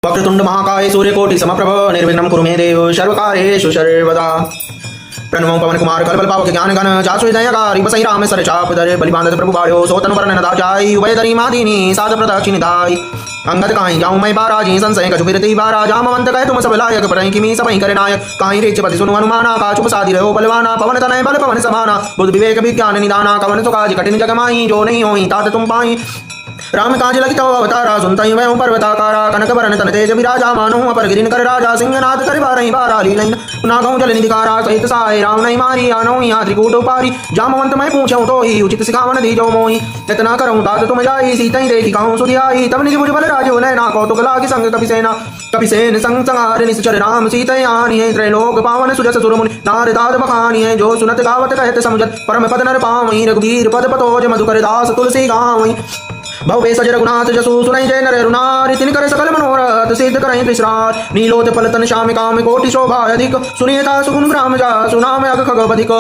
वक्रतुंड महाकाय सूर्यकोटि समप्रभ निर्विघ्नं कुरु मे देव सर्वकार्येषु सर्वदा। प्रणमो पवन कुमार कल पावक ज्ञान गण जासु दयाकारी बसई राम सर चाप दरे बलिबांधत प्रभु बाड़ो सोतन वरन दाचाई उभय दरी मादिनी साध प्रदक्षिण दाई अंगद काई जाऊं मैं बाराजी संशय कछु फिरती बारा जामवंत कह तुम सब लायक परई किमी सबई करे नायक काई रेच पति सुनु अनुमाना का चुप साधि रहो बलवाना पवन तनय बल पवन समाना बुद्ध विवेक विज्ञान निदाना कवन सुकाज कठिन जग माई जो नहीं होई तात तुम पाई राम काज लगितो अवतारा सुनतई वै पर्वताकारा कनक वरन तन तेज विराजा मानो अपर गिरिन कर राजा सिंहनाथ कर बारही बारा लीलन नागौ जल निधिकारा सहित साय राम नहीं मारी आनो यहाँ त्रिकूट उपारी जामवंत मैं पूछूं तो ही उचित सिखावन दीजो मोही इतना करऊं तात तुम जाई सीतई देखी कहूं सुधियाई तब निज मुझ बल राजो नैना कौतुक लागी संग कपिसेन संग संहार निश्चर राम सीतई आनी है त्रैलोक पावन सुजस सुरमुनि नारदाद बखानी है जो सुनत गावत कहत समुझत परम पद नर पावई रघुवीर पद पतोज मधुकर दास तुलसी गावई भवे सज रघुनाथ जसु सुनई जय नर रुनारि तिन कर सकल मनोरथ सिद्ध करई विश्रार नीलोत फलतन श्याम काम कोटि शोभा अधिक सुनीता सुगुण ग्राम जा सुनाम अग खगवधिक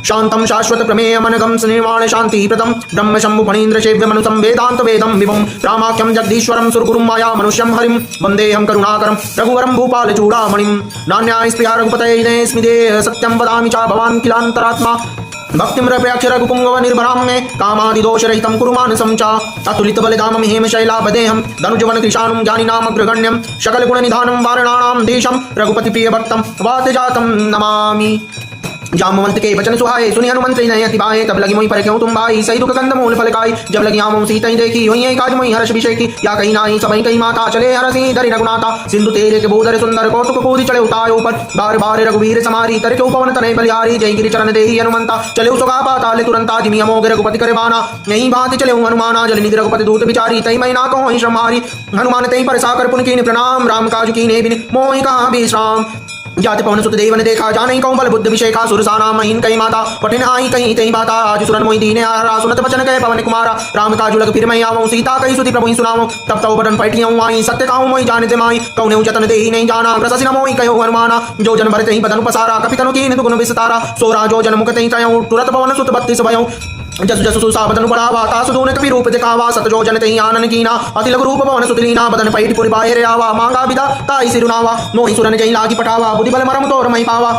शांतम शाश्वत प्रमेय मनगम निर्वाण शांति प्रदम ब्रह्म शंभु फणीन्द्र सेव्य मनुसं वेदांत वेदम विभुम रामाख्यम जगदीश्वरम सुरगुरुम माया मनुष्यम हरिम वंदेहम करुणाकरम रघुवरम भूपाल चूड़ामणिम नान्याय स्पृहा रघुपतये स्मिते सत्यम वदामि च भवान् किलांतरात्मा भक्तिम्रप्याक्ष रघुपुंगव निर्भरां मे कामादिदोषरहितं कुरु मानसं च अतुलित बलिधामं हेम शैलाभदेहं धनुजवन कृशानुं ज्ञानिनामग्रगण्यं सकल गुण निधानं वारणानां देशं रघुपति प्रिय भक्तं वातजातं नमामि। जामवंत के वचन सुहाए सुनि हनुमंत नहीं अति भाए तब लगी मोहि पर क्यों तुम भाई सही दुख कंद मूल फल खाई जब लगी आमों सीतई देखी हुई काज मोहि हर्ष विषय की या कहीं नाही सबई कहीं माता चले हरसी धरि रघुनाथा सिंधु तेरे के बोधर सुंदर कौतुक कूदि चले उताय ऊपर बार बार रघुवीर समारी तर के पवन तनय बलिहारी जय गिरि चरण देहि हनुमंता चले सुगा पाताल तुरंता जिमि अमोघ रघुपति करे बाना यही बात चले हनुमाना जल निधि रघुपति दूत विचारी तई मैना कहो श्रमारी हनुमान तई पर साकर पुन कीन प्रणाम राम काज कीने बिन मोहि कहा विश्राम जाति पवन सुत देवन देखा जाने कौं बल बुद्ध विषय का सुरसाना महीन कई माता पठिन आई कहीं तई बाता आज सुरन मोहि दीने आरा सुनत वचन कहे पवन कुमारा राम काजु लग फिर मैं आवऊं सीता कई सुति प्रभु सुनाऊं तब तो बटन फटियऊं आई सत्य काहूं मोहि जानते माई कौने जतन देहि नहीं जाना प्रससी न मोहि कहो हनुमाना जो जन भरते ही बदन पसारा कपि तनु कीन दुगुण विस्तारा सोरा जो जन मुख तई तयऊं तुरत पवन सुत 32 भयऊं जसु जसु सुसा बदन बढ़ावा तासु दून कपि रूप दिखावा सत जो जन तई आनन कीना अति लघु रूप पवन सुतलीना बदन पैठ पुरि बाहेर आवा मांगा विदा ताई सिरुनावा मोहि सुरन जई लागी पठावा बुद्धि बल मरम तोर महि पावा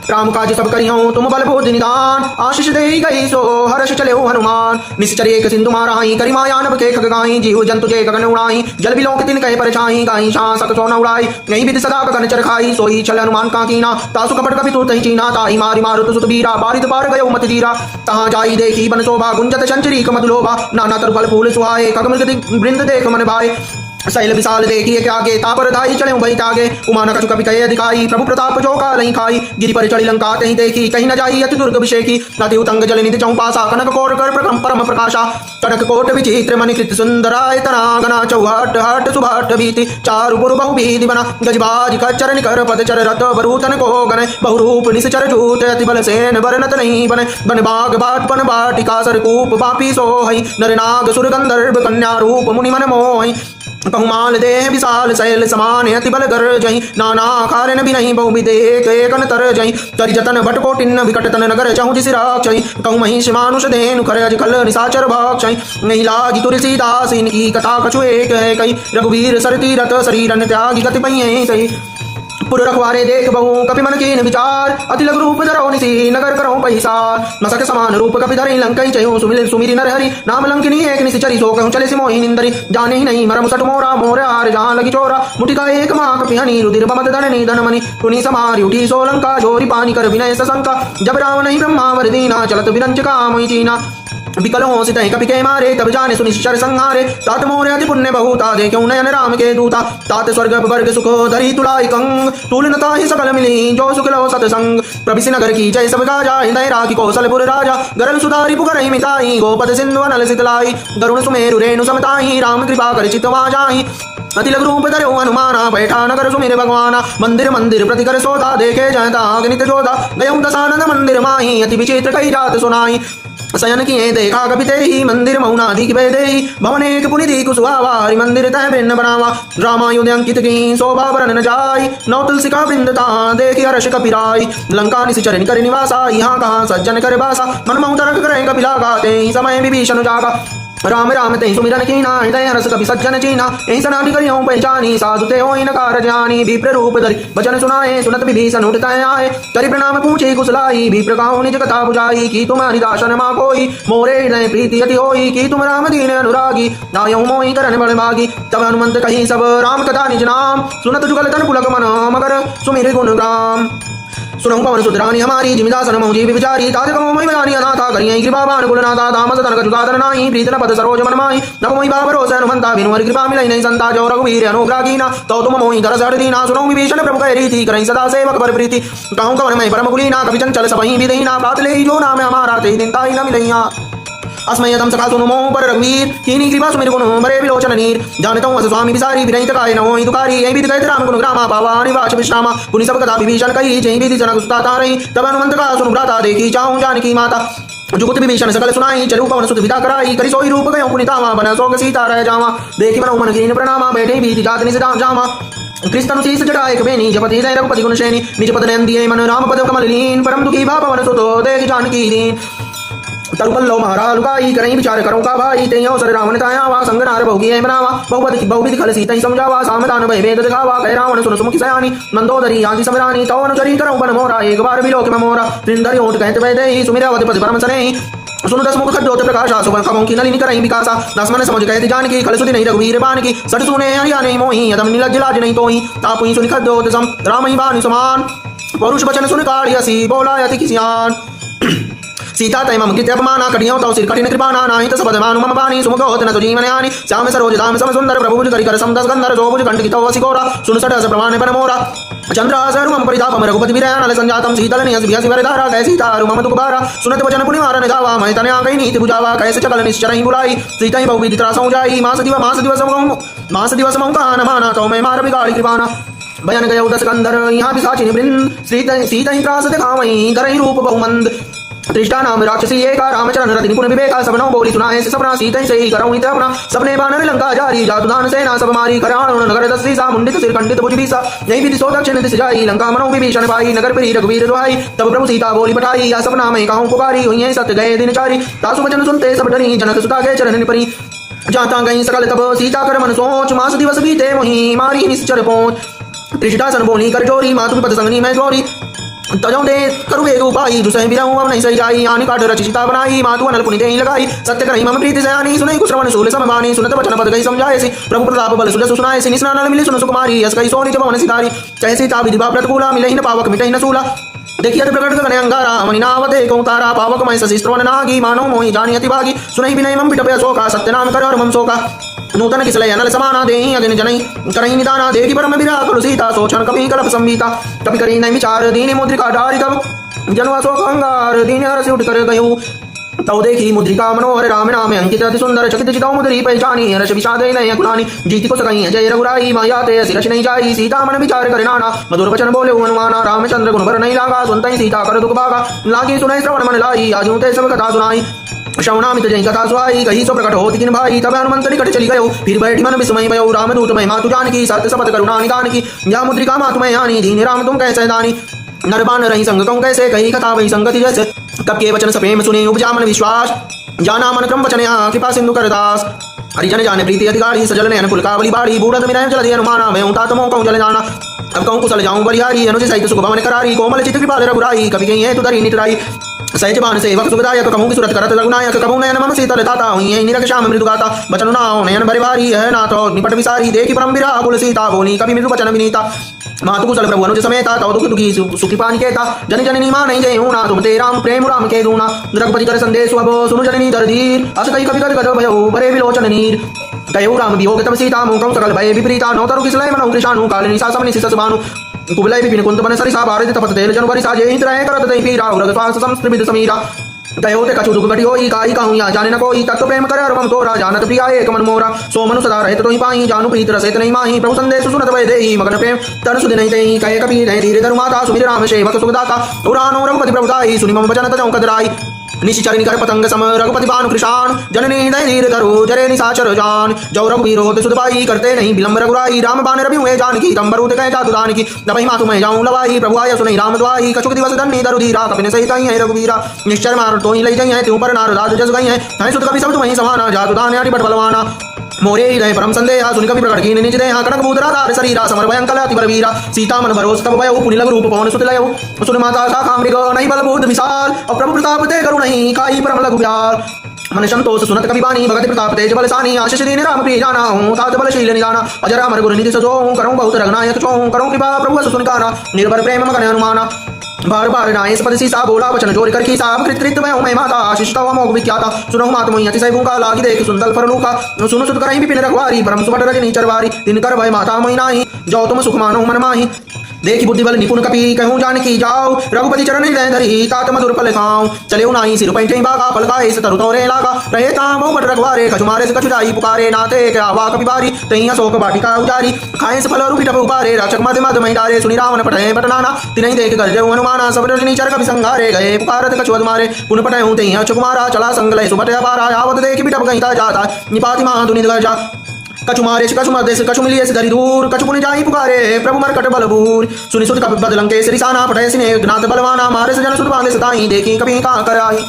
राम काज सब करिहूं तुम बल बुद्धि निदान आशीष देहि गई सो हर्ष चले हनुमान निश्चर एक सिंधु माराही करि माया नभ के खग गाई जीव जंतु जे गगन उड़ाई जल बिलोक तिन कहे परछाई गाई शासक सोन उड़ाई नहीं विधि सदा गगन चर खाई सोई चल हनुमान का कीना तासु कपट कपि तुरत ही चीना ताई मारी मारुत सुत बीरा बारित पार गयो मत दीरा तहां जाई देखी बन शोभा गुंजत चंचरी कमदुलोभा नाना तर फल फूल सुहाए खग मृग वृंद देख मन भाए शैल विशाल देखिए क्या आगे तापर धाई चले भई तागे उमाना कछु कभी कहे दिखाई प्रभु प्रताप जो का नहीं खाई गिरि पर चढ़ी लंका कहीं देखी कहीं न जाई अति दुर्ग विषेकी नदी उतंग जल निधि चौपासा कनक कोर कर परम प्रकाशा कनक कोट विचित्र मणिकृत सुंदराय तनागना चौहट हट सुभट भीति चारु पुरु बहु भीति बना गजबाज खच्चर निकर पद चर रत बरूतन को गने बहुरूप निश्चर जूत अति बल सेन बरनत नहीं बने बन बाग बाट पन बाटिका सरकूप बापी सोहई नर नाग सुर गंधर्व कन्या रूप मुनि मन मोहई कहमाल देह विशाल शैल समान अति बल गर जई नाना कारण भी नहीं बहु विदेक एकन तर जई तरि जतन भट कोटिन विकट तन नगर चहु दिसि राक्षई कहु महिष मानुष धेनु खर अजकल निशाचर भाक्षई नहीं लागी तुलसीदास इनकी कथा कछु एक है कई रघुवीर सरती रत शरीरन त्यागी गति पई तई पुर रखवारे देख बहु कपि मन कीन विचार अति लघु रूप धरो निसी नगर करो पैसार मसक समान रूप कपि धरि लंकई चयो सुमिरि नर हरि नाम लंकिनी एक निश्चरी सो कहूं चले सिमोहि निंदरी जाने ही नहीं मरम सट मोरा मोर हार जहां लगी चोरा मुठिका एक मां कपि हनी रुधिर बमत धन निधन मणि पुनि समारि उठी सो लंका जोरी पानी कर विनय सशंका जब रावण ही ब्रह्मा वर दीना चलत विरंच कामई चीना विकल हो सित कपि के मारे तब जाने सुनिश्चर संहारे तात मोरे अति पुण्य बहुता देखो नयन राम के दूता तात स्वर्ग वर्ग सुख धरी तुलाई कंग तुलनता ही सकल मिली जो सुख लो सतसंग प्रभिसि नगर की जय सब गाजा हृदय राखी कौशलपुर राजा गरल सुधारी पुकर मिताई गोपद सिंधु अनल सितलाई गरुण सुमेरु रेणु समताई राम कृपा कर चितवा जाई अति लघु रूप धरो हनुमाना बैठा नगर सुमिर भगवाना मंदिर मंदिर प्रति कर सोता देखे जयता अग्नित जोधा गयं दशानंद मंदिर माही अति विचित्र कई रात सुनाई शयन किए देखा कपि तेहि मंदिर मौनादि की देहि भवन एक पुनिधि कुसुहावा हरि मंदिर तय भिन्न बनावा रामायुध अंकित की शोभा बरन न जाई नौ तुलसी का वृंदता देखी हर्ष कपिराई लंका निश्चर कर निवासा यहाँ कहाँ सज्जन कर बासा मन मऊ तरक करें कपिला गाते समय विभीषण जागा राम राम तई सुमिरन कीना हृदय रस कपि सज्जन चीना यही सनाटी करियो पहचानी साधु ते होई नकार जानी विप्र रूप धरि वचन सुनाए सुनत विभीषण उठ तय आए करि प्रणाम पूछे कुशलाई विप्र कहूँ निज कथा बुझाई की तुम हरिदासन मा कोई मोरे हृदय प्रीति अति होई की तुम राम दीन अनुरागी नायऊ मोहि करन बड़ मागी तब हनुमंत कही सब राम कथा निज नाम सुनत जुगल तन पुलक मन मगर सुमिर गुण ग्राम सुनहु पवन सुतरानी हमारी जिमिदासन मौजी विचारी ताज कमो मई बयानी अनाथा करियै कृपा बाण गुणनाथा दामस तनक जुगादर नाही प्रीत न पद सरोज मन माई नभ मोहि बाबर रोस हनुमंता बिनु हरि कृपा मिलै नहीं संता जो रघुवीर अनुग्रह कीना तो तुम मोहि दरस हर दीना सुनहु विभीषण प्रभु कह रीति करई सदा सेवक बर प्रीति कहूँ कवन मैं परम कुलीना कवि चंचल सबहि विदहीना बात ले जो नाम हमारा ते दिन ताई न मिलैया अस्मय यदम सखा सुनु मोह पर रघुवीर कीनी कृपा सुमिर गुण बरे विलोचन नीर जानता हूँ स्वामी बिसारी विरहित काय न होई दुकारी यही विधि कहते राम गुण ग्रामा पावा निवास विश्रामा पुनि सब कथा विभीषण कही जय विधि जनक सुता तारई तब हनुमंत का सुनु भ्राता देखी चाहूँ जानकी माता जुगुत विभीषण सकल सुनाई चलू पवन सुत विदा कराई करी सोई रूप गयो पुनितावा बन सोग सीता रह जावा देखी मन मन कीन प्रणामा बैठे बीति जात निज जामा कृष्ण शीस जटा एक बेनी जपति जय रघुपति गुण श्रेणी निज पद नयन दिए मन राम पद कमल लीन परम दुखी भा पवन सुतो देख जानकी दीन तरुपल्लो महारा लुकाई करई विचार करो का भाई ते अवसर रावण ताया वा संग नार बहुगी है मनावा बहुविधि खल सीता समझावा सामदान भय वेद दिखावा कह रावण सुन सुमुखी सयानी मंदोदरी आदि समरानी तो अनुचरी करो बन मोरा एक बार विलोक में मोरा त्रिंदरी ओट कहते वै देहि सुमिरावति पति परम सनेहि सुन दस मुख खड्डोत प्रकाशा सुबह कमों की नलिनी करई विकासा दसमन समझ कहते जानकी खल सुधि नहीं रघुवीर बान की सट सुने हरिया नहीं मोही यदम निलज्ज लाज नहीं तोही तापुई सुनि खड्डोत सम रामई बानी समान परुष वचन सुन काढ़ी हसी बोला अति किसियान सीता तय मम कृत्य अपमाना कटियों तौ सिर कठिन कृपाना नाही तस पदमानु मम बानी सुमुख होत न जीवन यानी श्याम सरोज धाम सम सुंदर प्रभु करि कर सम दस गंधर सोभुज कंठ की तव सिकोरा सुन सट अस प्रमाण बन मोरा चंद्रासर मम परितापम रघुपति विरयन संजातम शीतल नियस बियसि वरधारा कैसी तारु मम दुख बारा सुनत वचन पुनि मारन जावा मैं तने आंगई नीति बुझावा कैसे चकल निश्चरहि बुलाई सीता बहुविधि त्रासौ जाई मास दिवस मौ कान माना तो मैं मार बिगाड़ी कृपाना बयन गयो दस गंधर यहाँ पिशाचिनि वृंद सीता त्रास दिखावई धरहि रूप बहुमंद त्रिष्टा नाम राक्षसी एका रामचरण रति निपुण विवेका सबनों बोली सुनाए से सपना सीता से ही करऊँ अपना सबने बानर लंका जारी जातुदान सेना सब मारी कराण नगर दस सा मुंडित सिर खंडित भुज बीसा यही विधि सो दक्षिण दिश जाई लंका मनो विभीषण भाई नगर परी रघुवीर दुहाई तब प्रभु सीता बोली पठाई या सपना में कहूँ पुकारी हुई सत्य गए दिन चारी तासु वचन सुनते सब डरी जनक सुता के चरण परी जाता गई सकल तब सीता कर मन सोच मास दिवस बीते वही मारी निश्चर पहुंच त्रिष्टा सन बोली कर जोरी मातु पद संगनी में जोरी तजों दे करुगे रूपाई दुसह बिरहूं अब नहीं सही जाई आनी काट रचि सीता बनाई मातु अनल पुनि देहि लगाई सत्य करहि मम प्रीति सयानी सुनई कुश्रवण शूल समबानी सुनत वचन पद गई समझाए सी प्रभु प्रताप बल सुजस सुनाए सी निस्नान मिली सुन सुकुमारी यस कई सोनी जवन सितारी कह सीता विधि बा प्रतिकूला मिलहि न पावक मिटहि न सूला देखिए प्रकट गगन अंगारा मणिनावते कौतारा पावक मय शशि श्रवण नागी मानो मोहि जानी अति भागी सुनई विनय मम पिटपय शोका सत्य नाम कर और मम शोका नूतन किसलय अनल समाना देहि अगिन जनई करई निदाना देखि परम विराकुल सीता सोचन कपि कल्प संवीता कपि करी नहीं विचार दीन मुद्रिका डारी तब जनवा शोक अंगार दीन हर्ष उठ कर गयो तौ देखी मुद्रिका मनोहर राम नाम अंकित अति सुंदर चकित चितौ मुद्री पहचानी हर्ष विषाद नय कुलानी जीति को सकई जय रघुराई माया ते सिरश नहीं जाई सीता मन विचार करे नाना मधुर वचन बोले हनुमाना रामचंद्र गुण भर नहीं लागा सुनतई सीता कर दुख भागा लागी सुनई श्रवण मन लाई आजू ते सब कथा सुनाई श्रवणामित जय कथा सुहाई कही सो प्रकट होती किन भाई तब हनुमंत निकट चली गयो फिर बैठी मन विस्मय भयो रामदूत मैं मातु जानकी सत्य शपथ करुणा निदान की या मुद्रिका मातु मैं आनी दीन राम तुम कैसे दानी नरबान रही संग कहूँ कैसे कही कथा वही संगति जैसे तब के वचन सप्रेम सुने उपजा मन विश्वास जाना मन क्रम वचन यहाँ कृपा सिंधु करदास हरिजन जाने प्रीति अधिकारी सजल नयन पुलकावली बाड़ी बूढ़ मिलाय जल हनुमाना मैं उठा तुम कहूँ जल जाना अब कहूँ कुशल जाऊँ बलिहारी अनुज सहित सुख भवन करारी कोमल चित कृपाल रघुराई कभी कहीं है तु धरी नितराई सहज बान सेवक सुखदायक कहूँ की सुरत करत रघुनायक कहूँ नयन मम शीतल ताता हुई निरक श्याम मृदु गाता बचन नाओ नयन भरे भारी है नाथ निपट विसारी देखी परम विराकुल सीता बोली कभी मृदु वचन विनीता मातु कुशल प्रभु अनुज समेता तव दुख दुखी सुखी पानिकेता जन जननी मा नहीं जय ना तुम ते राम प्रेम राम के दूना रघुपति कर संदेश अब सुनु जननी दरदीर अस कई कवि गद भयो भरे विलोचन नीर कयो राम वियोग तब सीता मुखं सकल भय विपरीता नौतरु किसलय मनौ कृषाणु कालिनी सा समनि सिसस बानु कुबलय विपिन कुंत बन सरिसा भारत तपत तेल जन वरिसा जय हित रहे करत दई पीरा उरग स्वास संस्कृत समीरा कहो ते कछु दुख घटी होई काई कहूँ या जाने न कोई तत्व प्रेम करे अरुम तोरा जानत प्रिया एक मन मोरा सो मनु सदा रहत तोहि पाई जानु प्रीत रसित नहीं माही प्रभु संदेश सुनत वै देहि मगन प्रेम तन सुध नहीं तई कहे कपि नहीं धीरे धरु माता सुमिर राम सेवक सुखदाता उरानो रघुपति प्रभुताई सुनि मम वचन तजौ कदराई निशिचर निकर पतंग सम रघुपति भानु कृषाण जननी हृदय धीर धरु जरे निशाचर जान जौ रघुवीर होत सुधबाई करते नहीं विलंब रघुराई राम बान रवि हुए जानकी तंबरूत कह जातु दान की नभई मातु मैं जाऊं लवाई प्रभु आय सुनई राम द्वाई कछुक दिवस धन्नी दरु धीरा कपिन सहित रघुवीरा निश्चर मार तो ही लई जाई है त्यों पर नारदास जस गई है सुत कभी सब तुम्हें समाना जातु दान बट बलवाना मोरे हृदय परम संदेह सुनि कवि प्रकट कीन निज देहा कनक बूधराधार शरीरा समर भयंकर अति बलवीरा सीता मन भरोस तब भयो पुनि लग रूप पवन सुत लयो सुन माता शाखा मृग नहीं बल बुद्ध विशाल और प्रभु प्रताप ते करुण नहीं काई परम लघु प्यार मन संतोष सुनत कवि बानी भगत प्रताप तेज बल सानी आशीष दीन राम प्रिय जाना हूँ तात बलशील निदाना अजर अमर गुरु निधि सजो करूँ बहुत रघुनायक छो करूँ कृपा प्रभु सुन गाना निर्भर प्रेम मगन हनुमाना बार बार नाय पद सीसा बोला वचन जोर कर की साब कृत मैं माता आशीष तव मोग विख्याता सुनो मात मोहि अति सैभूका लागी देख सुंदर फरलूका सुनो सुत करहि विपिन रखवारी परम सुबट रजनी चरवारी दिन कर भय माता मोहि नाही जो तुम सुख मानो मन माही देखी बुद्धि बल निपुण कपि कहूँ जान की जाओ रघुपति चरण हृदय धरी तात मधुर फल खाऊं चले नाही सिर पैठे बागा फल खाए तरु तोरे लागा रहे तामो बट रखवारे कछु मारे से कछु जाई पुकारे नाते क्या वा कपि बारी तही अशोक बाटिका उजारी खाए से फल रूपी टप उपारे राचक मध्य मध्य मही डारे सुनि रावण पठे पटनाना तिनहि देख गर्जे हनुमाना सब रजनी चर कपि संघारे गए पुकारत कछु मारे पुन पठे हूँ तही अचुक मारा चला संगले सुबट अपारा आवत देख बिटप गईता जाता निपाति महाधुनि गजा कछु मारे कछु मदेश कछु मिलिए धरी दूर कछु पुनि जाई पुकारे प्रभु मरकट बलबूर सुनि सुत कपि बदलंके श्रीसाना पठे सिने ज्ञात बलवाना मारे से जन सुत बांधे सताई देखी कभी कहाँ कराई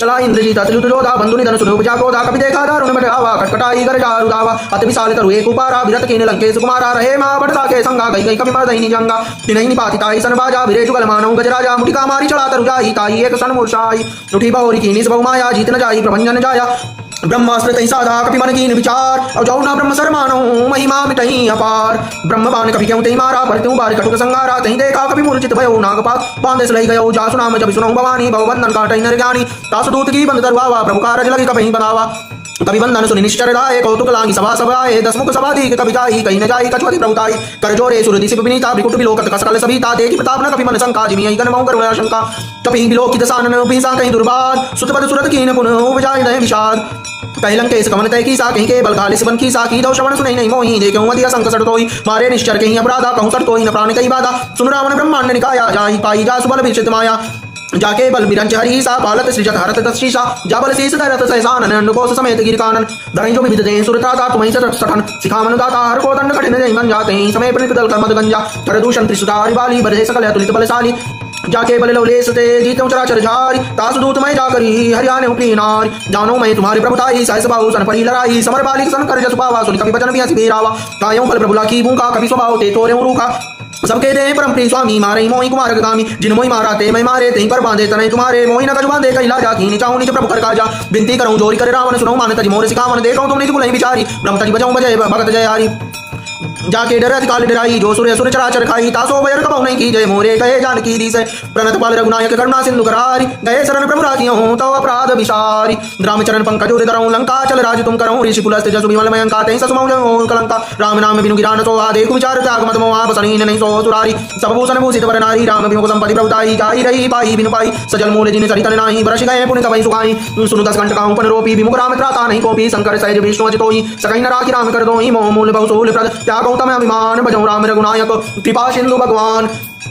चला इंद्रजीत अतिलुत जोधा बंधु निधन सुनो उपजा क्रोधा कभी देखा दारुण में आवा कटकटाई गरजा रुदावा अति विशाल तरु एक उपारा विरत कीन लंकेश कुमारा रहे मां बड़ता के संगा गई गई कभी मर्दई निजंगा तिनहि निपाति ताई सन बाजा भिरे जुगल मानव गजराजा मुटिका मारी चला तरु जाई ताई एक सन मूर्छाई उठी बहुरी कीनी सब माया जीत न जाई प्रभंजन जाया ब्रह्मास्त्र तही साधा कपि मन कीन विचार और जाऊ ना ब्रह्म सर मानो महिमा मिटही अपार ब्रह्म बाण कपि क्यों तही मारा पर त्यों बार कटुक संगारा तही देखा कपि मूर्छित भयो नागपात बांधे से लई गयो जासु नाम जब सुनो भवानी भवबंधन काटई नर ज्ञानी तासु दूत की बंद दरवावा प्रभु कारज लगी कपि बनावा कभी बंधन सुनि निश्चर दाए कौतुक लांगी सभा सभाए दसमुख सभादी कभी जाई कहीं न जाई कछुअति प्रभुताई कर जोरे सुरदि सिप विनीता बिकुट बिलोकत कसकल सभीता देखि प्रताप न कपि मन शंका जिमियै गण मौ करुणा शंका कपि बिलोकित सानन भीसा कहीं दुर्बाद सुतपद सुरत कीन पुनः उपजाय नय विषाद कहीं लंकेश कमन तय की सा कहीं के बल खालिस बन की सा की दो श्रवण सुनई नहीं मोही देखऊं मति असंक सट तोई मारे निश्चर कहीं अपराधा कहूं सट तोई न प्राण कहीं बाधा सुन रावण ब्रह्मांड निकाया जाई पाई जा सुबल विचित माया जाके बल बिरंच हरी सा पालत सृजत हरत तशीसा जाबल शीस धरत सहसान अनुकोस समेत गिरकानन धरई जो विविध दे सुरता तुम्हें सट सठन सिखामन दाता हर को दंड कठिन जय मन जाते ही समय प्रणित दल कर्मद गंजा कर दूषण त्रिसुधारी बाली बरहे सकल अतुलित बलशाली जाके बल लौले सते जीतों चराचर झारी तासु दूत मैं जाकरी हरियाणे उपरी नारी जानो मैं तुम्हारी प्रभुताई सहस बाहु सन परी लड़ाई समर बालिक सन कर जस पावा सुनि कभी वचन भी हंसी बेरावा कायों बल प्रभुला की भूखा कभी स्वभाव ते तोरे रूखा सबके दे परम प्रिय स्वामी मारे मोहि कुमार गामी जिन मोहि मारा ते मैं मारे तें पर बांधे तने तुम्हारे मोहि न कछु बांधे कैला जाकी निचाऊं निज प्रभु कर काजा विनती करूं जोरी करे रावण सुनो मान तज मोर सिखावन देखो तुम निज कुलहि विचारी ब्रह्म तज बजाऊं बजय भगत जय हरि जाके डरत काल डराई जो सूर्य सुर चराचर खाई तासो वैर कबौ नहीं की जय मोरे कहे जानकी दी से प्रणत पाल रघुनायक करुणा सिंधु करारी गए शरण प्रभु राजियो हूं तो अपराध विसारी राम चरण पंकज उदय धरऊं लंका चल राज तुम करऊं ऋषि कुलस्थ जसु विमल मयंका तें ससुमौ जंगो कलंका राम नाम बिनु गिरान सो देखु विचार त्याग मत मोह बसनीन नहीं सो सुरारी सब भूषण भूषित वर नारी राम विमुख संपत्ति प्रभुताई जाई रही पाई बिनु पाई सजल मूल जिन सरितन नाही बरस गए पुण्य कवई सुखाई सुनु दस कंठ काहू पन रोपी विमुख राम त्राता नहीं कोपी शंकर सहज विष्णु अजितोई सकई न राखी राम कर दोई मोह मूल बहु सूल प्रद त्यागौ तम अभिमान भजौ राम रघुनायक कृपा सिंधु भगवान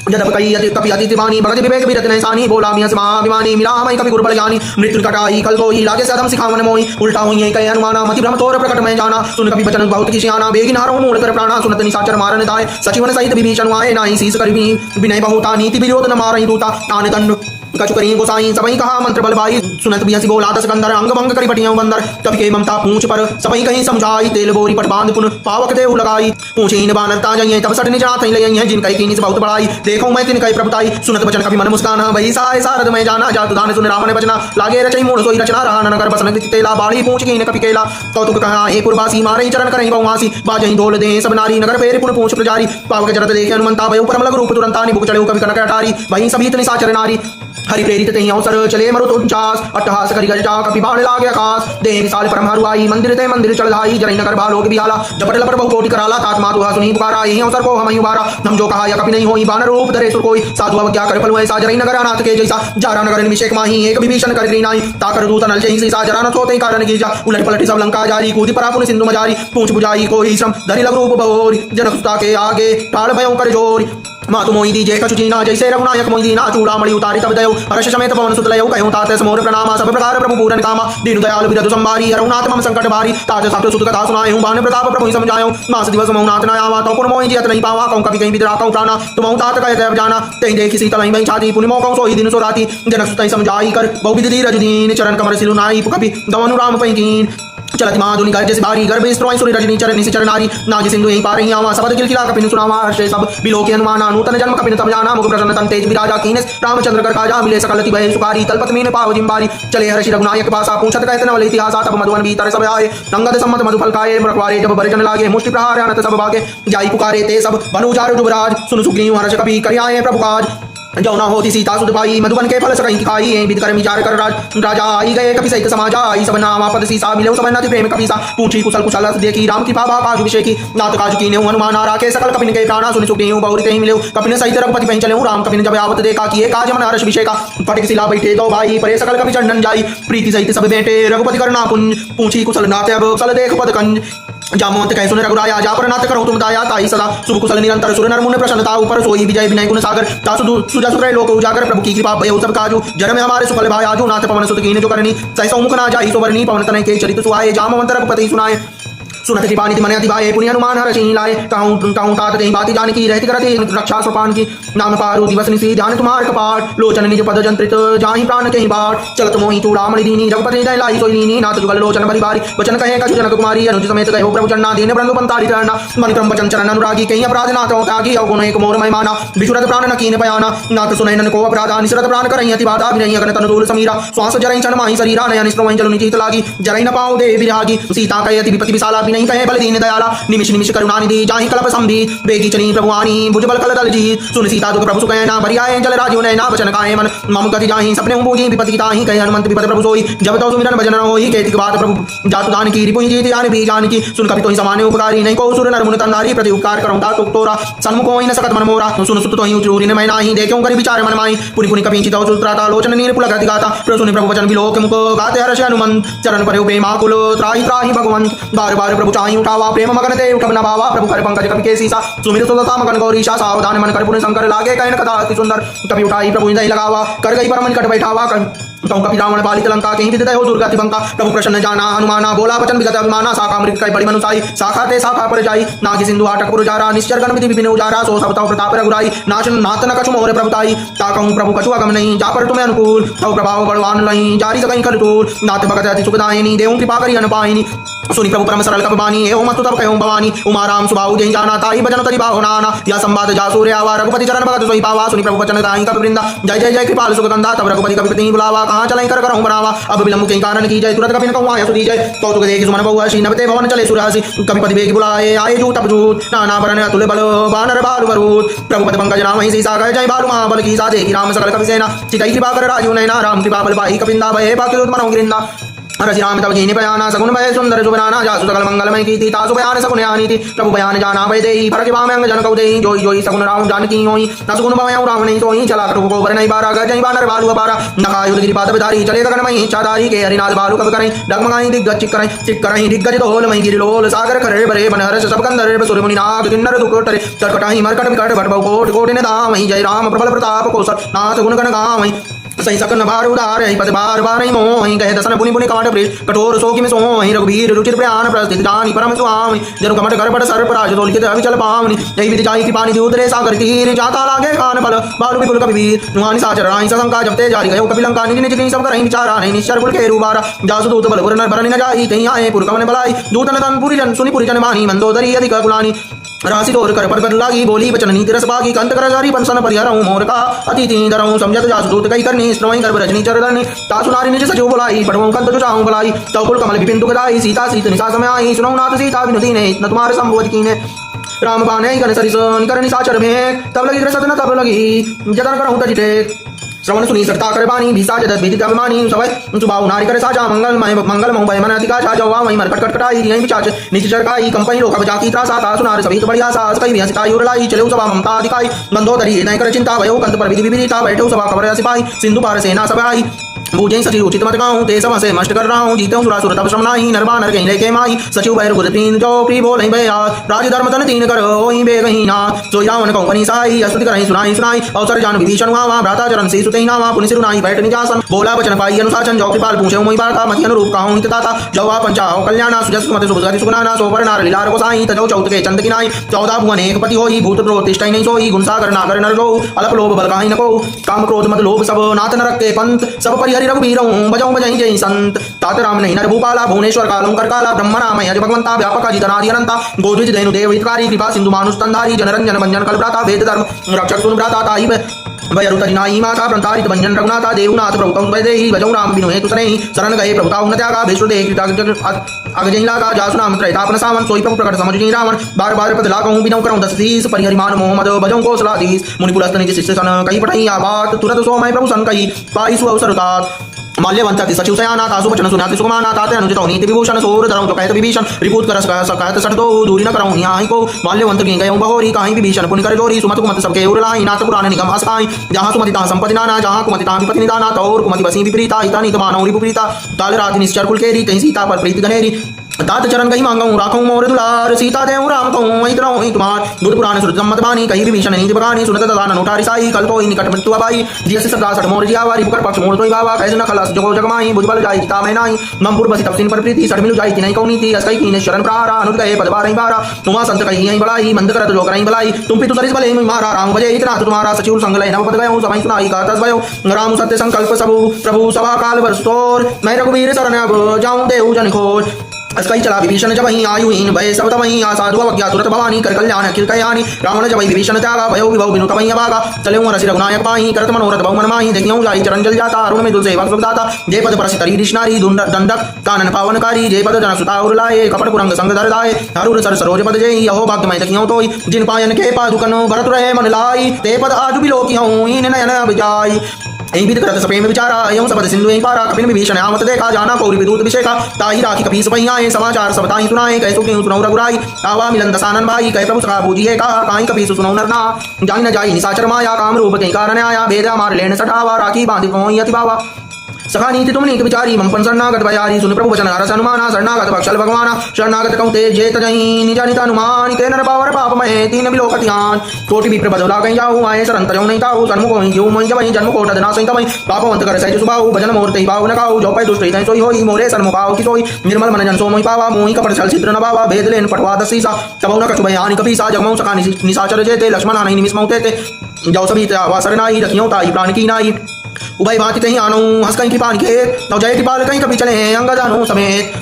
जदप कई अति कपि अति दिवानी भगति विवेक विरत नैसानी बोला मिया समाभिमानी मिला मई कपि गुरु बल ज्ञानी मृत्यु कटाई कल तो ही लागे से अधम सिखावन मोई उल्टा हुई कई अनुमाना मति भ्रम तोर प्रकट में जाना सुन कपि बचन बहुत किसी आना बेगी नारो मूल कर प्राणा सुनत निशाचर मारन दाय सचिवन सहित विभीषण आए नाही शीस कर विनय बहुता नीति विरोध न मारहि दूता आन तन कछु करी गोसाई सबई कहा मंत्र बल भाई सुनत भी हंसी बोला दस कंदर अंग भंग करी पटियों बंदर कभी के ममता पूछ पर सबई कहीं समझाई तेल बोरी पट बांध पुन पावक देव लगाई पूछीन बानरता जाइए तब सट निजा थई लई जिन कई कीनी बहुत बड़ाई देखो मैं तिन कई प्रभुताई सुनत बचन कभी मन मुस्कान वही साय सारद में जाना जातु दान सुन रावण बचना लागे रचई मूल सोई रचना रहा नगर बसन तेला बाड़ी पूछ कीन कपि केला कौतुक कहा एक पुरवासी मारई चरण करई बहुवासी बाजई ढोल दे सब नारी नगर फेर पुन पूछ प्रजारी पावक जरत देखे हनुमंता भयो परम लग रूप तुरंता निबुक चढ़ो कवि कनक अटारी वही सभी इतनी साचर नारी हरि प्रेरित तही अवसर चले मरुत उचास अट्टहास करी गजा कपि बाण लागे आकाश देह विशाल परम हरुआई मंदिर ते मंदिर चढ़ाई जरई नगर बालोक बिहाला जपट लपट बहु कोटि कराला तात मातु हा सुनी पुकारा यही अवसर को हम उबारा हम जो कहा या कपि नहीं होई बानर रूप धरे सुर कोई साधु अब क्या कर फल ऐसा जरई नगर अनाथ के जैसा जारा नगर निमिषेक माही एक विभीषण कर नाही ताकर दूत नल जही सीसा जरा न सोते कारण गिरजा उलट पलटी सब लंका जारी कूदी परा पुन सिंधु मजारी पूछ बुझाई कोई श्रम धरि लग रूप बहोरी जनक सुता के आगे टाल भयो कर जोरी मातु मोहि दीजे कछुचीना जैसे रघुनायक मोहि दीना चूड़ामणि उतारी तब दयो हर्ष समेत पवन सुत लयो कहो तात समोर प्रणामा सब प्रकार प्रभु पूरन कामा दीन दयाल विरधु संभारी रघुनाथ मम संकट भारी तात सात सुत कथा सुनायो बान प्रताप प्रभु समझायो मास दिवस मौनाथ न आवा तो पुन मोहि जियत नहीं पावा कहूँ कभी कहीं विद्रा कहूँ प्राणा तुम तात कह देव जाना तें देखी सीता लही छाती पुनि मोह कहूँ सोई दिन सो राती जनक सुत समझाई कर बहु विधि धीरज दीन चरण कमर सिलु नाई कपि गवनु राम पैकीन चलती माधुनि गर्ज से बारी गर्भ स्त्रोई सुनि रजनी चरण निशि चरनारी नाज सिंधु यहीं पार ही आवा सबद किलकिला कपिन सुनावा हर्षे सब बिलोके अनुमाना नूतन जन्म कपिन तम जाना मुख प्रसन्न तन तेज विराजा कीनस रामचंद्र कर काजा मिले सकल अति भय सुकारी तलपत मीन पाव जिम्बारी चले हर्षि रघुनायक पासा पूछत कहत नवल इतिहास तब मधुवन भीतर सब आए अंगद सम्मत मधुफल खाए रखवारे जब बरजन लागे मुष्टि प्रहार अनत सब भागे जाई पुकारे ते सब बनुचारु जुबराज सुन सुग्रीव हर्ष कपि करियाए प्रभु काज जो न होती सीता सुध पाई मधुबन के फल सकई खाई विद कर विचार कर राजा आई गए कपि सहित समाजा आई सब नामा पद सीसा मिले सब नति प्रेम कपि सा पूछी कुशल कुशल देखी राम की पावा काज विषेकी नाथ काज कीने हनुमान राखे सकल कपिन के प्राणा सुनि सुग्रीव बहुरी तेहि मिले कपिन सहित रघुपति पहुँच चले राम कपिन जब आवत देखा किए काज मन हर्ष विषेका फटिक शिला बैठे दो भाई परे सकल कपि चंदन जाई प्रीति सहित सब बेटे रघुपति करना कुंज पूछी कुशल नाथ अब सल देख पद कंज जामवंत कह सुन रघुराया जा पर नाथ करो तुम दाया ताई सदा शुभ कुशल निरंतर सुर नर मुनि प्रसन्नता ऊपर सोई विजय विनय गुण सागर तासु सुजा सुत्र लोक उजागर प्रभु की कृपा भय सब काजू जर में हमारे सुफल भाई आजू नाथ पवन सुत कीन जो करनी सही सौमुख ना जाई सोवरनी पवन तनय के चरित सुहाए जामवंत रघुपति सुनाए सुनत कृपा निधि मन अति भाए पुण्य हनुमान हर्षि लाए कहूँ तात तेहि बाती जानकी रहती करती रक्षा सोपान की नाम पारु दिवस निशि ध्यान तुम्हार कपाट लोचन निज पद जंत्रित जाहि प्राण के बाट चलत मोहि चूड़ामणि दीनी रघुपति दय लाई सोई लीनी नाथ जुगल लोचन बलि बारी वचन कहे कछु जनक कुमारी अनुज समेत कहो प्रभु चन्ना दीन बंधु पंतारी चरणा मन क्रम वचन चरण अनुरागी कहीं अपराध नाथ त्यागी अवगुण एक मोर महिमाना विशुरत प्राण न कीन बयाना नाथ सुनैनन को अपराधा निसरत प्राण करहि अति बाधा विनय अगन तन दूल समीरा श्वास जरहि क्षण माहि शरीरा नयन स्त्रों जल निचित लागी जरहि न पाओ दे विरागी सीता कहे अति विपति विशाला विनय कहे बल दीन दया निमिष निमिष करुणा निधि जाहि कलप संभि बेगी चनी प्रभुआनी भुजबल कल दल जी सुन सीता दुख प्रभु सुखै ना भरियाए जल राजीव नैना वचन काहे मन मम गति जाहि सपने बूझी विपति की ताहि कहे हनुमंत विपद प्रभु सोई जब तो सुमिरन भजन होई केतिक बात प्रभु जातु दान की रिपुहि जीत जान भी जान की सुन कपि तोहि समान उपकारी नहीं को सुर नर मुन तंदारी प्रति उपकार करऊं ता तोरा सन्मुख होई न सकत मन मोरा सुन सुत तोहि उचूरी न मैं नाही देखऊं करि विचार मन माई पुनि पुनि कपि चितौ सुत्राता लोचन नीर पुलक गति गाता प्रसुनि प्रभु वचन बिलोक मुख गाते हर्ष हनुमंत चरण पर उपे माकुल त्राहि त्राहि भगवंत बार बार प्रभु चाहि उठावा प्रेम मगन ते उठबना भावा प्रभु कर पंकज कपि के सीसा सुमिर सुदता मगन गौरीशा सावधान मन कर पुनि शंकर लागे कहन कथा अति सुंदर कपि उठाई प्रभु दई लगावा कर गई परम निकट बैठावा कहूँ कपि रावण पालित लंका कहीं विदित हो दुर्गति बंका प्रभु प्रसन्न जाना हनुमाना बोला वचन विगत अभिमाना शाखा मृग कई बड़ी मनुसाई शाखा ते शाखा पर जाई नागी सिंधु आटक पुर जारा निश्चर गण विधि विपिन उजारा सो सब तव प्रताप रघुराई नाच नाथ न कछु मोर प्रभुताई ता कहूँ प्रभु कछु अगम नहीं जा पर तुम्हें अनुकूल तव प्रभाव बड़वान लही जारी सकई कर टूल नाथ भगत अति सुखदायिनी देहु कृपा करी अनुपायिनी सुनि प्रभु परम सरल कपबानी एवं मस्तु तब कहूँ भवानी उमा राम सुबाहु जय जाना ताहि भजन तरि बाहो नाना या संवाद जा सूर्य आवा रघुपति चरण भगत सोई पावा सुनि प्रभु वचन ताहि कपि वृंदा जय जय जय कृपाल सुखगंधा तब रघुपति कपि पति बुलावा कहाँ चलै कर करऊं बनावा अब विलंब के कारण की जय तुरंत कपि न कहूँ आया सुधी जय कौतुक देख सुमन बहु हसी नवते भवन चले सुरहसी कपिपति बेग बुलाए आए जूत अबजूत नाना वरण अतुल बल बानर बालु वरूत प्रभु पद पंकज राम ही सीसा गए जय बालु महाबल की सा देखी राम सकल कपि सेना चितई कृपा कर राजीव नैना राम कृपा बल पाई कपिंदा भय भक्त मनो गिरिंदा हरसि राम तब कीनि बयाना सगुन भय सुंदर सुबनाना जासु सकल मंगलमय कीर्ति तासु बयान सगुन यानी थी प्रभु बयान जाना भय देहि फरक वाम अंग जन कौ देहि जोई जोई सगुन राम जानकी होई न सगुन भय रावण सोई चला प्रभु को बर नहीं बारा गजई बानर बालु अपारा नकायुध गिरि पाद विधारी चले गगन मई चादारी के हरिनाथ बालु कब करई डगमगाई दिग्गज चिक करई दिग्गज दोल मई गिरि लोल सागर करे बरे बन हरस सब गंधर्व सुर मुनि नाग किन्नर दुकोटरे चटकटाई मरकट विकट भट बहु कोट कोटि ने दामई जय राम प्रबल प्रताप कोसर नाथ गुण गण गामई सही सकन बार उदार पद बार बार मोहि कहे दसन पुनि पुनि काट प्रेष कठोर शोकि में सोहि रघुबीर रुचिर प्रयाण प्रस्थित जानी परम सुहामि जनु कमट करपट सर्प राज तोलित अविचल पावनि जय विधि जाई कृपा निधि उदरे सागर तीर जाता लागे कान फल बालु विपुल कपि वीर नुहानि साचर राहि संका जपते जारी गयो कपि लंका निज निज सब करहि विचारा नहीं निश्चर कुल के रूबारा जासु दूत बल पुर नर भरनि न जाई कहीं आए पुर कमन बलाई दूतन तन पुरी जन सुनि पुरी जन मानी मंदोदरी अधिक कुलानी राशि तोर कर पर लागी बोली बचन नीति रस बागी कंत कर जारी पंसन परिहरऊं मोर का अतिथि धरऊं समझत जासु दूत कई करनी स्त्रवई गर्भ रजनी चरदनी तासु नारी निज सचिव बुलाई पठवऊं कंत जुचाऊं बुलाई तव कुल कमल विपिन दुखदाई सीता सीत निशा समय आई सुनऊ नाथ सीता विनुदी ने न तुम्हारे संबोध कीने राम बाने गण सरिस निकर निशाचर में तब लगी रसत न तब लगी जतन करऊं तजिटे श्रवण सुनी सरता कर बानी भीसा जदत विदित अभिमानी सवय सुबाहु नारी करे साजा मंगल मो भय मन अधिका छा जवा वही मर कट कटाई यही विचार नीच चरकाई कंपनी लोक बजा की त्रासा ता सुनार सभी तो बढ़िया सास कई विहसिता युरलाई चलो सभा ममता अधिकाई मंदोदरी नहीं कर चिंता भयो कंत पर विधि विविधता बैठो सभा खबर सिपाही सिंधु पार सेना सब आई बूझे सचिव उचित मत गाऊं ते सब से मस्ट कर रहा हूँ जीते हूँ सुरा सुर तब श्रम नाही नरबा नर कहीं लेके माई सचिव बैर गुद तीन जो प्री बोल नहीं भैया राज धर्म तन तीन कर ओई बे कहीं ना सोई रावण कंपनी साई स्तुति करहीं सुनाई सुनाई अवसर जान विभीषण हुआ भ्राता चरण से सुते नावा पुनि सिरुनाई बैठ निजासन बोला वचन पाई अनुशासन जो कृपाल पूछे मोई बाता मति अनुरूप कहूँ हित दाता जवा पंचाओ कल्याणा सुजस मत सुभगति सुगनाना सोपर नार लीलार गोसाई तजो चौथ के चंद किनाई 14 भुवन एक पति होई भूत प्रतिष्ठा नहीं सोई गुण सागर नागर नर रो अलप लोभ बल काहि नको काम क्रोध मत लोभ सब नाथ नरक के पंथ सब परिहरि रघुबीर बजौ बजई जय संत तात राम नहीं नर भूपाला भुवनेश्वर कालम करकाला ब्रह्म राम हरि भगवंता व्यापक जितनादि अनंता गोद्विज धेनु देव हितकारी कृपा सिंधु मानुष तंधारी जनरंजन भंजन कलभ्राता वेद धर्म रक्षक सुन भ्राता ताई वयरुतरिनाई माता प्रंतारित भंजन रघुनाथा देवनाथ प्रभुतौ वैदेही भजौ राम बिनु हेतु सनेहि शरण गए प्रभुता उन्नत्यागा विष्णुदेह अगजैला का जासु नाम त्रैतापन सावन सोई प्रभु प्रकट समझी रावण बार बार पद लागहूं बिनौ करऊं 10 धीस परिहरिमान मोहम्मद भजौ कौशलाधीश मुनि पुलस्त निज शिष्य सन कही पठई आबात तुरत सोमय प्रभु सन कही पाई सु अवसर तात माल्यवंत सचिव सयाना तासु वचन सुनाति सुकुमाना ताते अनुचित नीति विभूषण सोर धरऊं तो कहत विभीषण रिपूत कर सकत सट दो दूरी न करऊं यहाँ को माल्यवंत की गयऊं बहोरी काहीं विभीषण पुनि कर जोरी सुमत कुमत सबके उरलाई नाथ पुराण निगम हसकाई जहाँ सुमति तहाँ संपत्ति नाना जहाँ कुमति तहाँ विपत्ति निदाना तौर कुमति बसी विपरीता हिता नित मानव रिपुप्रीता काल रात निश्चर कुलकेरी कहीं सीता पर प्रीति गनेरी तात चरण कही मांगऊं राखऊं मोर दुलार सीता देऊं राम कहूं वही तरऊं ही तुम्हार दूध पुराण सुरत सम्मत बानी कही विभीषण नीति बगानी सुनत ददान नोटारी साई कल तो ही निकट मृत्यु अबाई जियसि सदा सठ मोर जियावा रिपुकर पक्ष मोर तोई बावा कैसे न खलस जगो जगमाई भुजबल जाई चिता में नाई ममपुर बसी तपसिन पर प्रीति सठ मिलु जाई तिनई कौनी थी अस्कई कीने शरण प्रारा अनुज गए पदबार ही बारा तुमा संत कही यही बलाई मंद करत जो करई बलाई तुम पितु सरिस बले मारा राम बजे इतना तुम्हारा सचिव संग लय नव पद गयो समय सुनाई का तस भयो राम सत्य संकल्प सबु प्रभु सभा काल वर्षोर मैं रघुवीर शरण अब जाऊं देहु जन खोज अस्कई चला विभीषण जब वहीं आयुहीन भय सब तमहीं आसाधु अवज्ञा तुरत भवानी कर कल्याण अखिल कयानी रावण जब विभीषण त्यागा भयो विभव बिनु तमहीं अभागा चले रसि रघुनायक पाही करत मनोरथ बहु मन माही देखियो जाई चरण जल जाता अरुण में दुल सेवा सुखदाता जे पद परसि तरी ऋषनारी दंडक कानन पावनकारी जे पद जन सुता उर लाए कपट कुरंग संग धर दाए हरुर सर सरोज पद जेहि अहो भाग्यमय देखियो तोई जिन पायन के पादुकन भरत रहे मन लाई ते पद आजु बिलोकियो इन नयन अभिजाई विद करत सप्रेम विचारा एवं सबद सिंधु एं पारा कपिन विभीषण आवत देखा जाना पौरी विदूत विषेका ताही राखी कपीस पही आए समाचार सब ताही सुनाए कैसो क्यों सुनौ रघुराई आवा मिलन दसानन भाई कह प्रभु सखा बूझिए कहा काई कपीस सुनौ नरना जाई न जाई निशाचर माया काम रूप के कारण आया भेदा मार लेन सटावा राखी बांधि कोई अति बावा सखा नीति तुम नीति विचारी मंपन शरणागत भयारी सुन प्रभु वचन हरस अनुमाना शरणागत बक्षल भगवाना शरणागत कौते जेत जहीं निजा नित अनुमान के नर पावर पाप महे तीन बिलोकतियान कोटि विप्र बदला कहीं जाऊं आए सरन तजौ नहीं ताऊ सन्मुख होई जीव मोहि जबहि जन्म कोट दना सहित महि पापवंत कर सहित सुबाहु भजन मूर्ति भाव न काऊ जो पै दुष्ट हृदय सोई होई मोरे सन्मुख पाव की सोई निर्मल मन जन सो मोहि पावा मोहि कपट छल छिद्र न बावा भेद लेन पटवा दसीसा तबौ न कछु भयानि कपीसा जगमौ सखा निशाचर जेते लक्ष्मण नहीं निमिस्मौ तेते जाऊ सभी वासर नाई रखियो ताई प्राण की नाई उभय भांति तहीं आनऊ हंस कहीं कृपान के नव जय कृपाल कहीं कभी चले अंग जानो समेत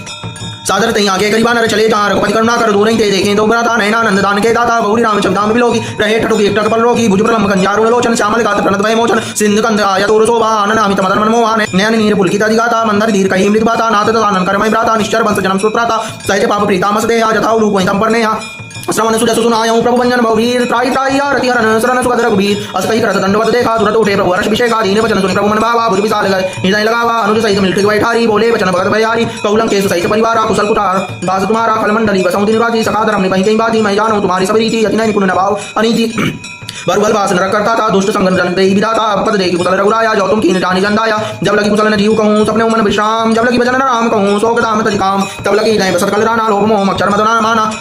सादर तहीं आगे करीबा नर चले जहाँ रघुपति करुणा कर दूर नहीं देखें दो भ्राता नैना नंद दान के दाता बहुरी राम चमदाम बिलोकी रहे ठटुकी एक टकपल रोकी भुज प्रलम कंजारुण लोचन श्यामल गात प्रणत भय मोचन सिंध कंद आय तोर शोभा अननामित मदन मनमोहन नयन नीर पुलकित अधिगाता मंदर धीर कहीं मृत बाता नाथ दानन करमय भ्राता निश्चर वंश जन्म सुत्राता सहज पाप प्रीता मस देहा जथा रूप तम पर नेहा श्रवण सुजस सुनायं प्रभु वंजन बहुवीर त्राई त्राई आरती हरन शरण सुखद रघुबीर अस्कई करत दंडवत देखा तुरत उठे प्रभु हर्ष विषेका दीन वचन सुनि प्रभु मन भावा भुज विशाल हृदय लगावा अनुज सहित मिलि बैठारी बोले वचन भगत भयारी कौलम केस सहित परिवारा कुशल कुटार दास तुम्हारा खलमंडली बसौ दिन राति सखा धर्म निभई कहीं बाती मैं जानूं तुम्हारी सब रीति अति निपुण न भाव अनीति बरबल वास नरक करता था दुष्ट संगन जन देई विधाता पद देखी कुशल रघुराया जो तुम कीन जानी जंदाया जब लगी कुशल न जीव कहूँ सपने मन विश्राम जब लगी भजन राम कहूँ शोक दाम तज काम तब लगी दय बसत कल राना लोभ मोह मक्षर मदना माना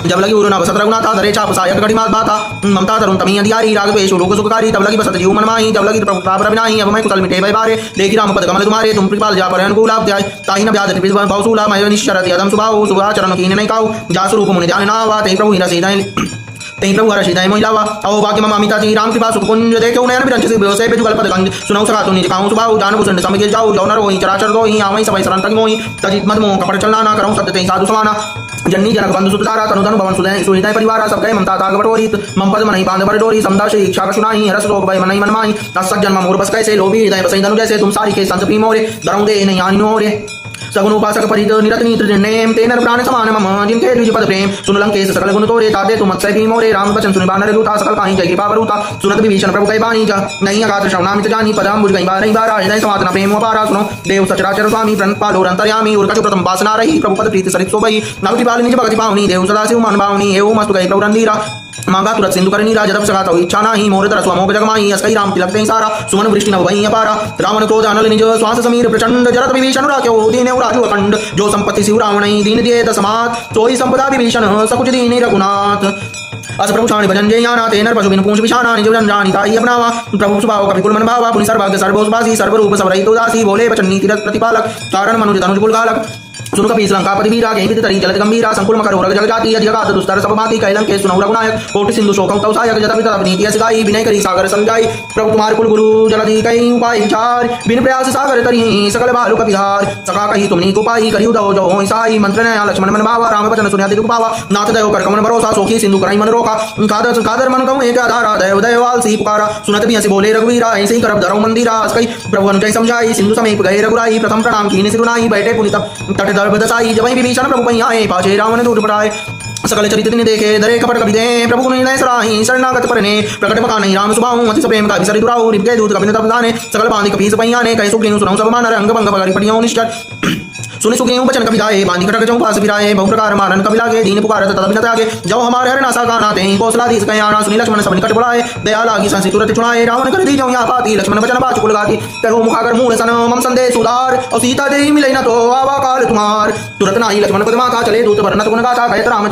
जब लगी उरुना बसत रघुनाथा धरे चाप सायक गढ़ी मात बाता ममता तरुण तमी अंधियारी राग द्वेष लोक सुखकारी तब लगी बसत जीव मन माही जब लगी प्रभु प्राप रविनाही अब मैं कुशल मिटे भय बारे देखी राम पद कमल तुम्हारे तुम कृपाल जा पर अनुकूल अध्याय ताहि न व्याध भवसूला मैं निश्चरति अदम सुभाव सुभा चरण कीन नहीं काऊ जासु रूप मुनि ध्यान नावा ते प्रभु हिरा सीधाय तई प्रभु हर हृदय महिलावा अहो भाग्य ममामिता जी राम कृपा सुख कुंज देखो नयन विरंच से बेसे पे जुगल पद गंज सुनौ सका तुनि काऊ सुबाहु जान भूषण समिगे जाऊ जो नर होई चराचर दोहि आवई सबई शरण तक मोहि तजित मद मोह कपट चलना ना करऊं सत्य तई साधु समाना जन्नी जनक बंधु सुतारा तनु धनु भवन सुदय सुहिताय परिवार सब गए ममता ताग बटोरित मम पद मनहि बांध बर डोरी समदर्श इच्छा कशुनाही हरस लोक भय मनहि मनमाही दस जन्म मोर बस कैसे लोभी हृदय बसई धनु जैसे तुम सारी के संत पी मोरे दरऊं दे नहीं आनी नो रे सगुण उपासक परित निरत नीत्र निर्णय तेनर प्राण समान मम जिनके द्विज पद प्रेम सुन लंकेश सकल गुण तोरे ताते तुम मत्स्य भी मोरे राम बचन सुनि बानर दूता सकल काहि जय कृपा बरूता सुनत विभीषण प्रभु कहि बानी जा नहीं अगात्र श्रवणामित जानी पदम बुझ गई बारही बारा हृदय समातना प्रेम अपारा सुनो देव सचराचर स्वामी प्रणत पालो अंतर्यामी उर्कच प्रथम वासना रही प्रभु पद प्रीति सरित सोबई नागति पाल निज भगति पावनी देव सदा शिव मन भावनी एव मस्तु गई प्रभु रंधीरा मांगा तुरत सिंधु करनी राज जब सगा तो इच्छा नाही मोर तरस मोग जगमाई अस्कई राम तिलक ते सारा सुमन वृष्टि नव वही अपारा रावण क्रोध अनल निज श्वास समीर प्रचंड जरत विभीषण राख्यो दीन राजु अखंड जो संपत्ति शिव रावण दीन दिए दसमात सोई संपदा विभीषण सकुच दीन रघुनाथ अस प्रभु शान भजन जय याना तेनर पशु बिन पूंछ विषाना निज जन जानी ताई अपनावा प्रभु सुभाव कपि कुल मन भावा पुनि सर्वभाग्य सर्वोपवासी सर्वरूप सबरहित उदासी बोले वचन नीति रथ प्रतिपालक कारण मनुज तनुज कुल गालक सुन कपि लंकापति वीरा गहि विद तरी जलद गंभीरा संकुल मकर उरग जग जाति अधिगात दुस्तर सब भांति कैलम के सुनौ रघुनायक कोटि सिंधु शोकं तव सायक जत पिता नीति असगाई विनय करी सागर समझाई प्रभु तुम्हारे कुल गुरु जलधि कई उपाय विचार बिन प्रयास सागर तरी सकल बालु कपिधार सका कही तुमनी को पाई करिउ दो जो ईसाई मंत्र नया लक्ष्मण मन भावा राम वचन सुनिया दिगु पावा नाथ दयो कर कमन भरोसा सोखी सिंधु कराई मन रोका कादर कादर मन कहूं एक आधारा दयो दयवाल सी पुकारा सुनत भी हंसी बोले रघुवीरा ऐसे ही करब धरौ मंदिरा असकई प्रभु अनुजय समझाई सिंधु समीप गए रघुराई प्रथम प्रणाम कीने सिरुनाई बैठे पुनित तट दर्भ दसाई जब विभीषण प्रभु पई आए पाछे रावण दूर पड़ाए सकल चरित तिने देखे दरे कपट कवि दे प्रभु गुण हृदय सराही शरणागत परने प्रकट मका नहीं राम सुबाहु अति प्रेम का विसरि दुराऊ रिपके दूत कपिन तप दाने सकल बांधि कपीस पईयाने कहि सुखिनु सुनौ सब मानर अंग भंग बगरि पटियो निष्ठर सुनि सुखिनु बचन कपि जाए बांधि कटक चौ पास फिराए बहु प्रकार मारन कपि लागे दीन पुकारत तद बिनत आगे जब हमारे हर नासा गाना तेहि कौशलाधीश कयाना सुनि लक्ष्मण सब निकट बुलाए दया लागी संसि तुरत छुड़ाए रावण कर दी जौ या पाती लक्ष्मण बचन बाच कुल गाती कहो मुखागर मूल सन मम संदेश उदार और सीता देहि मिलै न तो आवा काल तुम्हार तुरत नाही लक्ष्मण पद माथा चले दूत वर्णत गुण गाथा कहत राम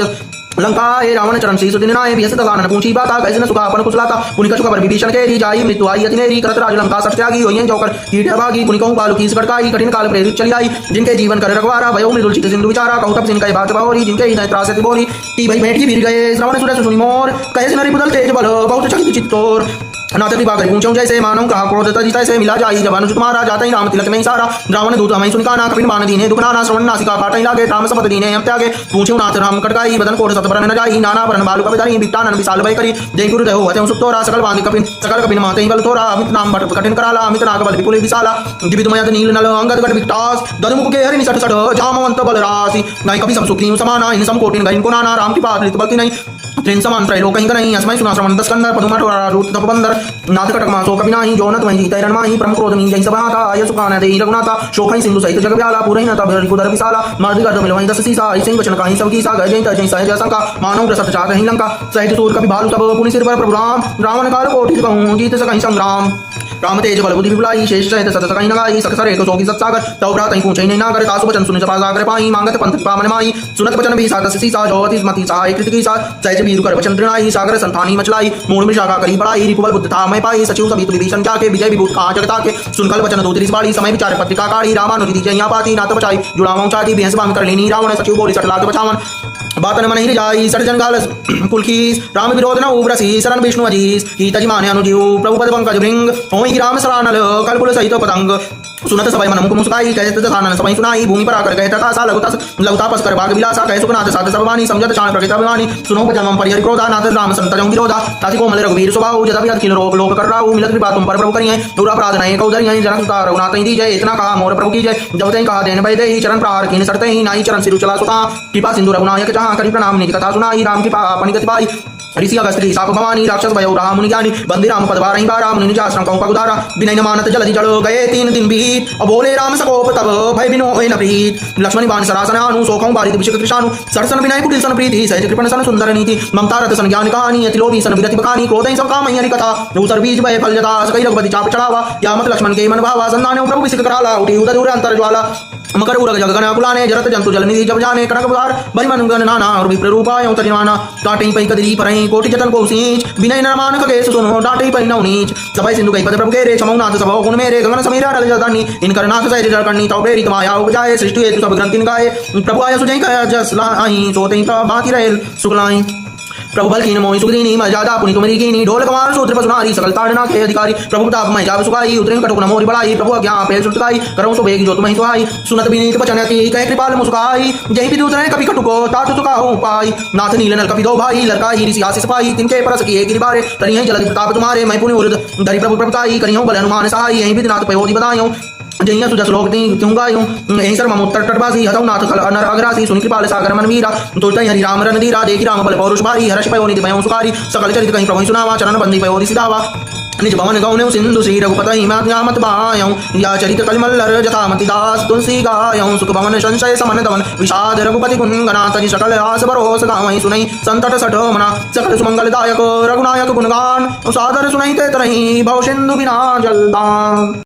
लंका हे रावण चरण शीस दिन नाय बियस दगानन पूछी बाता कैसे न सुखा अपन कुशलाता पुनि कछु खबर विभीषण के री जाई मृत्यु आई अति नेरी करत राज लंका सट त्यागी होयन जोकर कीट भागी पुनि कहूं कालु कीस कटकाई कठिन काल प्रेरित चली आई जिनके जीवन कर रखवारा भयो मृदुल चित सिंधु विचारा कहूं तब जिनका बात बावरी जिनके हृदय त्रास से बोली ती भई भेंट की वीर गए श्रवण सुरस सुनि मोर कैसे नरि पुदल तेज बल बहुत चकित चित्तोर नाथ कृपा करी पूछूं जैसे मानो कहा क्रोध तजित से मिला जाई जब अनुज तुम्हारा जाता ही राम तिलक में सारा रावण दूत हमें सुनिका ना कपिन बाण दीने दुखनाना श्रवण नासिका काटै लागे राम सपत दीने हम त्यागे पूछूं नाथ राम कटकाई बदन कोट सत बरन न जाई नाना बरन बालु कपि धरी बिटानन विशाल भय करी जय गुरु देव हते सुतोरा सकल बांधि कपिन सकल कपिन माते बल तोरा अमित नाम बट कठिन कराला अमित नाग बल विपुल विशाला दिवित मयत नील नल अंगद गट विकटास ददमुख के हरि निसट सट जामवंत बल राशि गाय कपि सब सुखी समाना इन सम कोटिन गइन को नाना राम की पाद लित बलती नहीं त्रिन समान त्रैलोक कहीं नहीं असमय सुना श्रवण दस कंदर पदुमा टोरा रूत तप बंदर नाथ कटक मासो कभी नहीं जो नत वही तैरन माही परम क्रोध नहीं जय सभाता आय सुखाना दे रघुनाथा शोखई सिंधु सहित जग व्याला पूरई न तब रिपुदर विशाला मार्ग गद मिलवई दस सीसा ऐसे वचन कहीं सब की सा गय जय जय सहज शंका मानव प्रसत चाक ही लंका सहित सूर कभी भालु तब पुनि सिर पर प्रभु राम रावण काल कोटि कहूं जीत सकहीं संग्राम राम तेज बल बुद्धि विपुलाई शेष सहित सत सकहीं नगाई सकसर एक सोगी सत्सागर तव भ्रातहि पूछै नहीं नागर कासु वचन सुनि सपा सागर पाई मांगत पंथ पावन माई सुनत वचन भी सागस सीसा जोति मति सहाय कृत की सा सहज वीर कर वचन तृणाई सागर संतानी मचलाई मूल मिशाखा करी पढ़ाई रिपुबल बुद्ध था मैं पाई सचिव सभी विभीषण जाके विजय विभूत कहाँ जगता के सुनकल वचन दूत रिसवाड़ी समय विचार पत्रिका काढ़ी रामानुज दी जय पाती नाथ बचाई जुड़ावों चाती बेहस बाम कर लेनी रावण सचिव बोली सट लाग बचावन बातन मन ही जाई सट जंगाल कुलखीस राम विरोध न उब्रसी शरण विष्णु अजीस ही तज माने अनुजीव प्रभु पद पंकज भृंग होई राम सरानल कलकुल सहित पतंग सुनत सबै मन मुख मुस्काई कहत दसानन सबै सुनाई भूमि पर आकर कहत तासा लघुतापस कर भाग विलासा कह सुखनाथ साध सर्ववाणी समझत चाण प्रकृत अभिमानी सुनो जन्म परिहरि क्रोधा नाथ राम संत जं विरोधा ताति कोमल रघुवीर स्वभाव जदा भी अखिल रोग लोक कर राहु मिलत कृपा तुम पर प्रभु करिए दूर अपराध नहीं कौधरिए जनक सुता रघुनाथ दी जय इतना कहा मोर प्रभु की जय जब तई कहा देन भय देहि चरण प्रहार कीन सटते ही नाई चरण सिरु चला सुता कृपा सिंधु रघुनायक जहां करि प्रणाम निज कथा सुनाई राम कृपा अपनी गति पाई ऋषि अगस्त की साप भवानी राक्षस भयो राम मुनि ज्ञानी बंदी राम पद बारही बार राम निज आश्रम कहूं पगुदारा विनय न मानत जलधि जल गए 3 दिन बीत और बोले राम सकोप तब भय बिनु होय न प्रीत लक्ष्मण बाण सरासन अनु सोखं बारित विषय कृषानु सरसन विनय कुटिल सन प्रीति सहज कृपण सन सुंदर नीति ममता रत सन ज्ञान कहानी अति लोभी सन विरति बखानी क्रोधै सब काम हरि कथा दूसर बीज भय फल जता सकई रघुपति चाप चढ़ावा या मत लक्ष्मण के मन भावा संधाने प्रभु विसिक कराला उठी उदर दूर अंतर ज्वाला मकर उरग जगगण कुलाने जरत जंतु जल निधि जब जाने कनक बुधार बरि मन गण नाना और विप्र रूपा यौ तरिवाना काटई पई कदरी परई कोटि जतन को सींच विनय न मान खगे सुनो डाटई पई नौ नीच सबै सिंधु कई पद प्रभु के रे क्षमौ नाथ सब गुण मेरे गगन समीरा डल जदानी इनकर नाथ सहज जल करनी तौ प्रेरित माया उपजाए सृष्टि हेतु सब ग्रंथि गाए प्रभु आय सुजई कह जस लाहि सोतई बाकी रहेल सुखलाई प्रभु बल कीन मोहि सुखदीनी मर्यादा पुनि तुमरी कीनी ढोल कमार सूत्र पसुनारी सकल ताड़ना के अधिकारी प्रभु ताप मैं जाव सुखाई उतरे कटुक न मोरि बड़ाई प्रभु अज्ञा पेल सुटकाई करो सो बेगी जो तुम्हें सुहाई सुनत विनीत वचन अति कह कृपाल मुस्काई जय विदुत रहे कभी कटुको तात सुखाऊं पाई नाथ नील नल कभी दो भाई लड़काई ऋषि आशीष पाई तिनके परस किए गिरिबारे तरियं जलधि प्रताप तुम्हारे मैं पुनि उर्द धरि प्रभु प्रभुताई करियो बल हनुमान सहाई यहीं विदनाथ पयोधि बदायूं जइया सुजा श्लोक त्यों गायो यही सर्वमोत्तर तटवासी हतौ नाथ खल अनर अग्रासी सुनि कृपाल सागर मन वीरा तुलतई हरि राम रणधीरा देखी राम बल पौरुष भारी हर्ष पयो निधि पयो सुखारी सकल चरित कहीं प्रभु सुनावा चरण बंदी पयो दिसिदावा निज भवन गौने सिंधु श्री रघुपति मत बायौ या चरित कलमल्लर जथा मति दास तुलसी गायौ सुख भवन संशय समन दवन विषाद रघुपति गुण गणात जी सकल आस भरोस गावै सुनई संतट सठ मना सकल सुमंगल दायक रघुनायक गुणगान सादर सुनई ते तरही भव सिंधु बिना जलदान।